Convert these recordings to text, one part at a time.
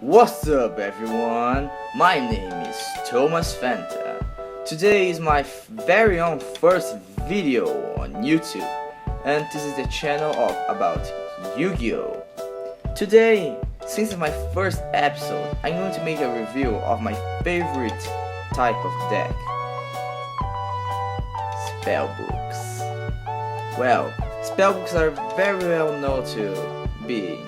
What's up everyone? My name is Thomas Fanta. Today is my very own first video on YouTube, and this is the channel about Yu-Gi-Oh! Today, since it's my first episode, I'm going to make a review of my favorite type of deck, Spellbooks. Well, Spellbooks are very well known to be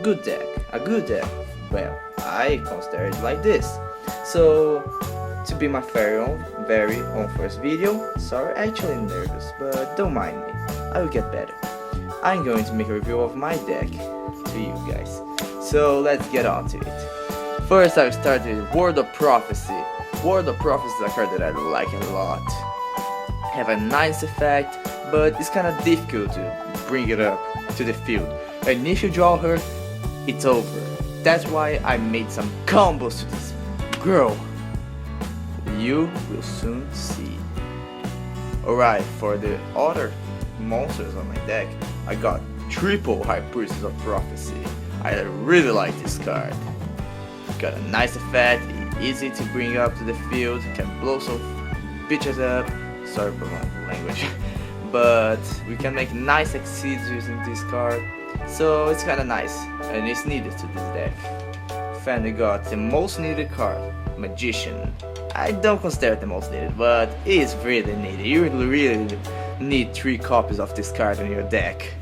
a good deck. Well, I consider it like this. So, to be my very own first video, sorry, actually nervous, but don't mind me, I will get better. I'm going to make a review of my deck to you guys. So let's get on to it. First, I'll start with Word of Prophecy. Word of Prophecy is a card that I like a lot. Have a nice effect, but it's kind of difficult to bring it up to the field. And if you draw her, it's over. That's why I made some combos to this girl. You will soon see. Alright, for the other monsters on my deck, I got triple High Priestess of Prophecy. I really like this card. Got a nice effect, easy to bring up to the field, can blow some bitches up. Sorry for my language. But we can make nice exceeds using this card. So it's kinda nice, and it's needed to this deck. Finally got the most needed card, Magician. I don't consider it the most needed, but it is really needed. You really need 3 copies of this card in your deck.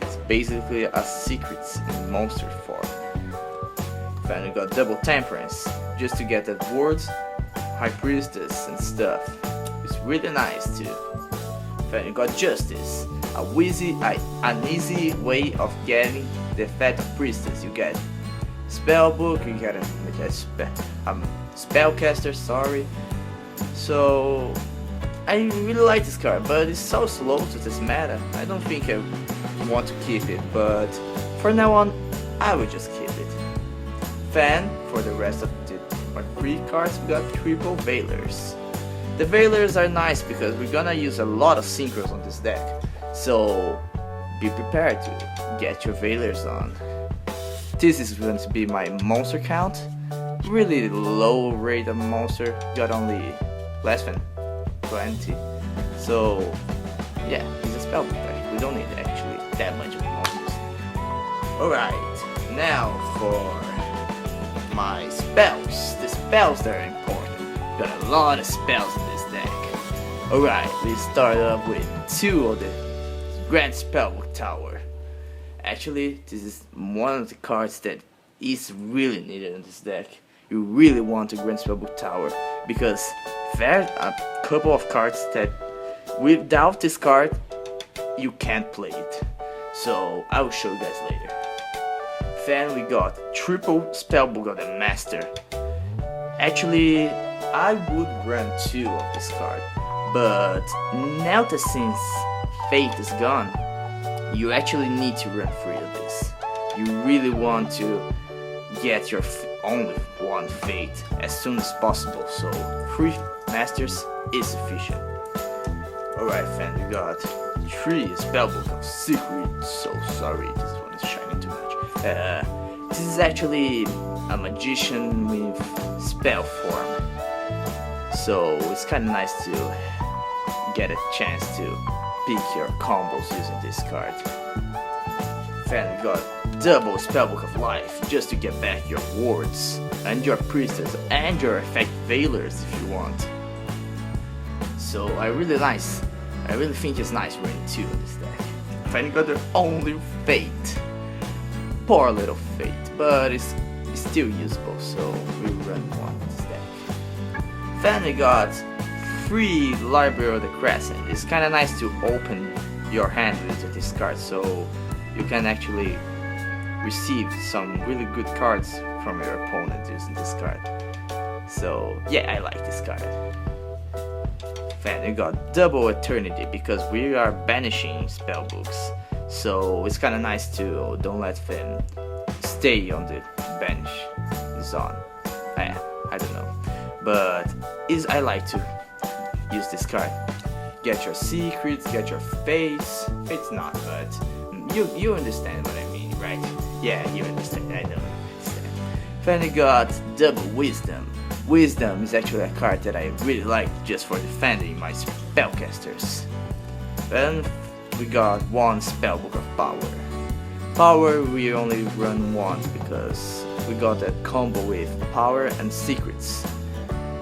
It's basically a secret in monster form. Finally got Double Temperance, just to get the words, High Priestess and stuff. It's really nice too. Finally got Justice, an easy way of getting the effect of Priestess. You get Spellbook, you get a Spellcaster, sorry. So I really like this card, but it's so slow to this meta. I don't think I want to keep it, but for now on, I will just keep it. Then, for the rest of my free cards, we got triple Veilers. The Veilers are nice because we're gonna use a lot of synchros on this deck, so be prepared to get your Veilers on. This is going to be my monster count. Really low rate of monster, got only less than 20. So yeah, it's a spellbook deck. We don't need actually that much monsters. Alright, now for my spells. The spells that are important. Got a lot of spells in this deck. Alright, we start up with 2 of the Grand Spellbook Tower. Actually, this is one of the cards that is really needed in this deck. You really want a Grand Spellbook Tower, because there are a couple of cards that without this card you can't play it. So I will show you guys later. Then we got triple Spellbook of the Master. Actually, I would run 2 of this card, but now that since Fate is gone, you actually need to run 3 of this. You really want to get your only one Fate as soon as possible, so 3 Masters is sufficient. Alright, then we got 3 Spellbook of Secret. So sorry, this one is shining too much. This is actually a magician with spell form, so it's kinda nice to get a chance to pick your combos using this card. Then we got double Spellbook of Life, just to get back your wards and your priestess and your effect Veilers if you want. So I really think it's nice running 2 in this deck. Then we got the only Fate. Poor little Fate, but it's still usable, so we run 1 in this deck. Then we got 3 Library of the Crescent. It's kinda nice to open your hand with this card, so you can actually receive some really good cards from your opponent using this card. So yeah, I like this card. Then we got double Eternity, because we are banishing Spellbooks, so it's kinda nice to don't let them stay on the banish zone. I don't know, but I like to use this card. Get your secrets, get your face. It's not, but you understand what I mean, right? Yeah, you understand. I know. Then we got Double Wisdom. Wisdom is actually a card that I really like just for defending my spellcasters. Then we got one Spellbook of Power. Power we only run once because we got that combo with Power and Secrets.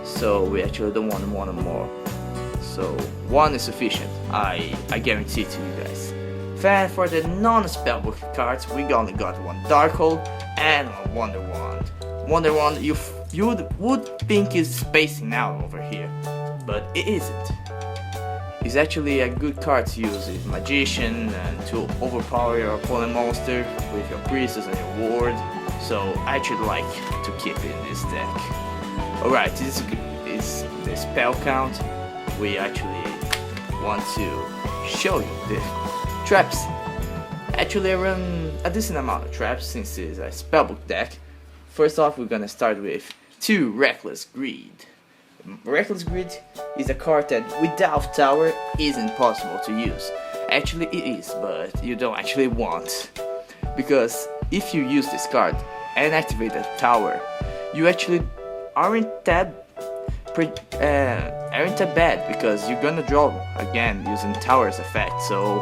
So we actually don't want one more. So one is sufficient, I guarantee to you guys. Then for the non-spellbook cards, we only got one Darkhold and one Wonder Wand. Wonder Wand you would think is spacing out over here, but it isn't. It's actually a good card to use with Magician and to overpower your opponent monster with your Priestess and your Ward. So I actually like to keep it in this deck. Alright, this is the spell count. We actually want to show you the traps. Actually I run a decent amount of traps since it's a spellbook deck. First off, we're gonna start with 2 Reckless Greed. Reckless Greed is a card that without tower isn't possible to use. Actually it is, but you don't actually want. Because if you use this card and activate the tower, you actually aren't that bad because you're gonna draw again using tower's effect, so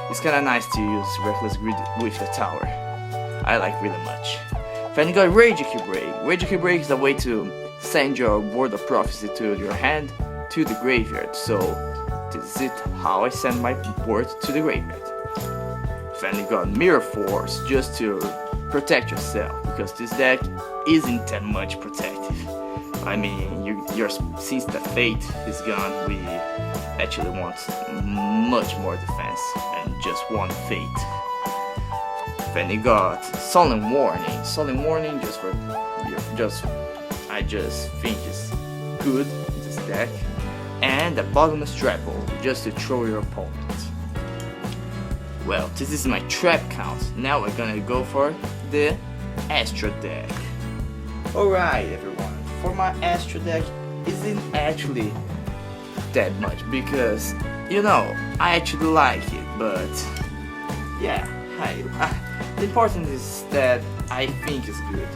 it's kinda nice to use Reckless Greed with the tower. I like really much. Then you got Yugioh Break. Yugioh Break is a way to send your Word of Prophecy to your hand to the graveyard, so this is how I send my word to the graveyard. Then you got Mirror Force, just to protect yourself, because this deck isn't that much protective. I mean, since the Fate is gone, we actually want much more defense than just one Fate. Then you got Solemn Warning. Solemn Warning I just think is good in this deck. And the Bottomless Trap Hole, just to throw your opponent. Well, this is my trap count. Now we're gonna go for the Astro deck. Alright everyone, for my Astro deck isn't actually that much because, you know, I actually like it, but yeah, the important is that I think it's good.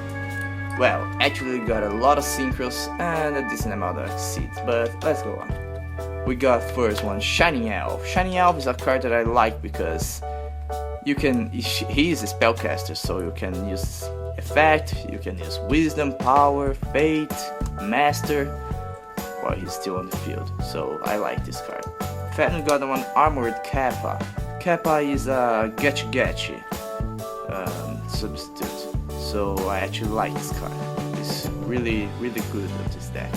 Well, actually got a lot of synchros and a decent amount of seeds, but let's go on. We got first one, Shining Elf. Shining Elf is a card that I like because he is a spellcaster, so you can use effect, you can use Wisdom, Power, Fate, Master, while he's still on the field, so I like this card. Then we got one Armored Kappa. Kappa is a Gachi substitute, so I actually like this card. It's really good with this deck.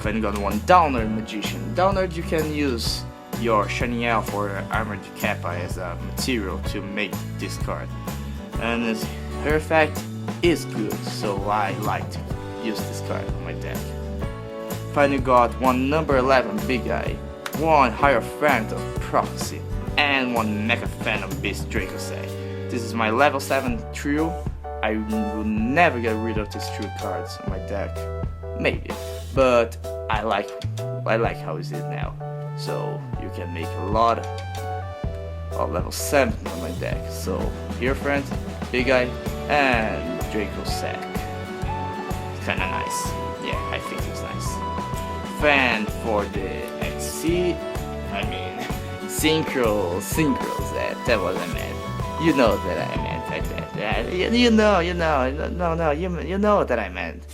Then we got one Downer Magician. Downer, you can use your Shining Elf or Armored Kappa as a material to make this card, and her effect is good, so I like to use this card on my deck. Finally got one number 11 Big Eye, one Hierophant of Prophecy, and one Mecha Phantom Beast Dracossack. This is my level 7 trio. I will never get rid of these trio cards on my deck, maybe, but I like how it is now. So you can make a lot of level 7 on my deck. So Hierophant, Big Eye, and Dracossack. It's kinda nice. Yeah, I think it's nice. Then for the XC, I mean synchros, that's what I meant. You know that I meant like that. You know that I meant.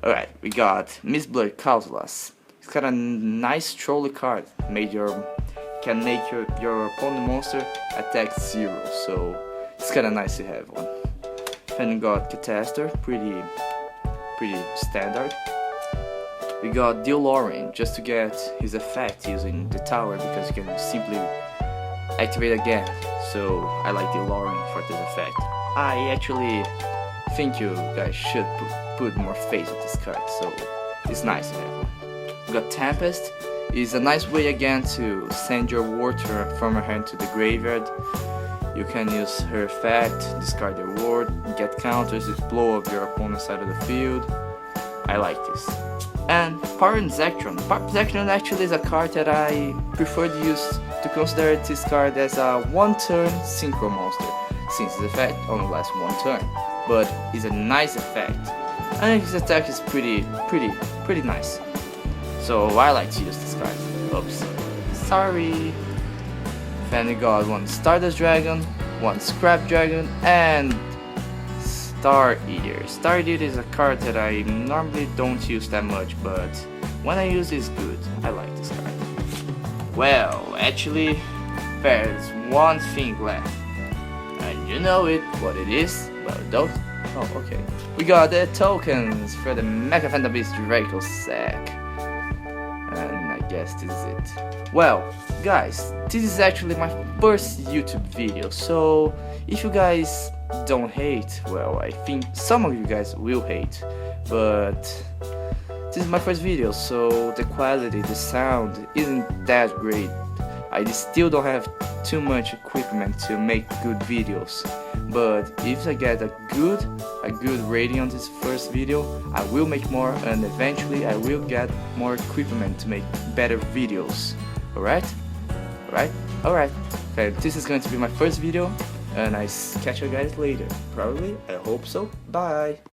Alright, we got Mistblade Causelas. It's got a nice trolley card. Can make your opponent monster attack 0, so it's kinda nice to have one. Then we got Catastor, pretty standard. We got Delorean, just to get his effect using the tower, because you can simply activate again. So I like Delorean for this effect. I actually think you guys should put more faith in this card, so it's nice to have one. We got Tempest. Is a nice way again to send your water from her hand to the graveyard. You can use her effect, discard your ward, get counters, blow up your opponent's side of the field. I like this. And Parent Zectron. Parent Zectron actually is a card that I prefer to use to consider this card as a 1-turn synchro monster, since the effect only lasts 1 turn. but it's a nice effect. And his attack is pretty nice. So I like to use this card. Oops. Sorry. Then we got one Stardust Dragon, one Scrap Dragon, and Star Eater. Star Eater is a card that I normally don't use that much, but when I use it, it's good. I like this card. Well, actually, there's one thing left. And you know it, what it is? Well, don't. Oh, okay. We got the tokens for the Mecha Phantom Beast Draco sack. And I guess this is it. Well, guys, this is actually my first YouTube video, so if you guys don't hate, well, I think some of you guys will hate, but this is my first video, so the quality, the sound isn't that great. I still don't have too much equipment to make good videos, but if I get a good rating on this first video, I will make more, and eventually I will get more equipment to make better videos. Alright? Okay, this is going to be my first video, and I catch you guys later. Probably, I hope so. Bye!